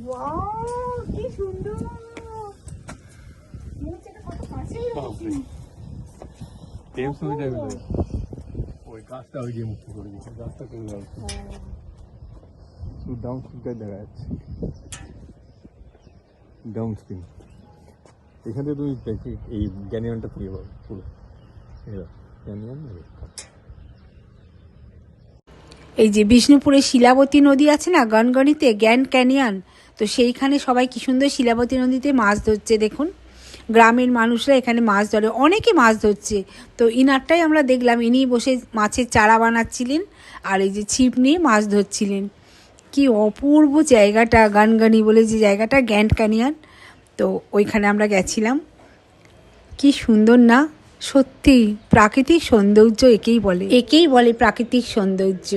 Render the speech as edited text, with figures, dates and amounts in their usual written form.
Wow, কি সুন্দর! মনে হচ্ছে এটা কত কাছেই রয়েছে। ওই গাছটা ওই যে মুক্তি করে দিচ্ছে, গাছটা করে দেওয়া হচ্ছে। ডাউন স্ক্রিনটাই দেখা যাচ্ছে, ডাউন স্ক্রিন। এখান থেকে তুমি দেখি এই ক্যানিয়নটা পেয়ে পাবো পুরো ক্যানিয়ন। এই যে বিষ্ণুপুরে শিলাবতী নদী আছে না, গনগনিতে গ্র্যান্ড ক্যানিয়ন, তো সেইখানে সবাই কি সুন্দর শিলাবতী নদীতে মাছ ধরছে। দেখুন, গ্রামের মানুষরা এখানে মাছ ধরে, অনেকে মাছ ধরছে। তো ইনারটাই আমরা দেখলাম, ইনি বসে মাছের চারা বানাচ্ছিলেন আর এই যে ছিপ নিয়ে মাছ ধরছিলেন। কি অপূর্ব জায়গাটা, গনগনি বলে যে জায়গাটা, গ্র্যান্ড ক্যানিয়ন। তো ওইখানে আমরা গেছিলাম। কি সুন্দর না, সত্যি প্রাকৃতিক সৌন্দর্য একেই বলে প্রাকৃতিক সৌন্দর্য।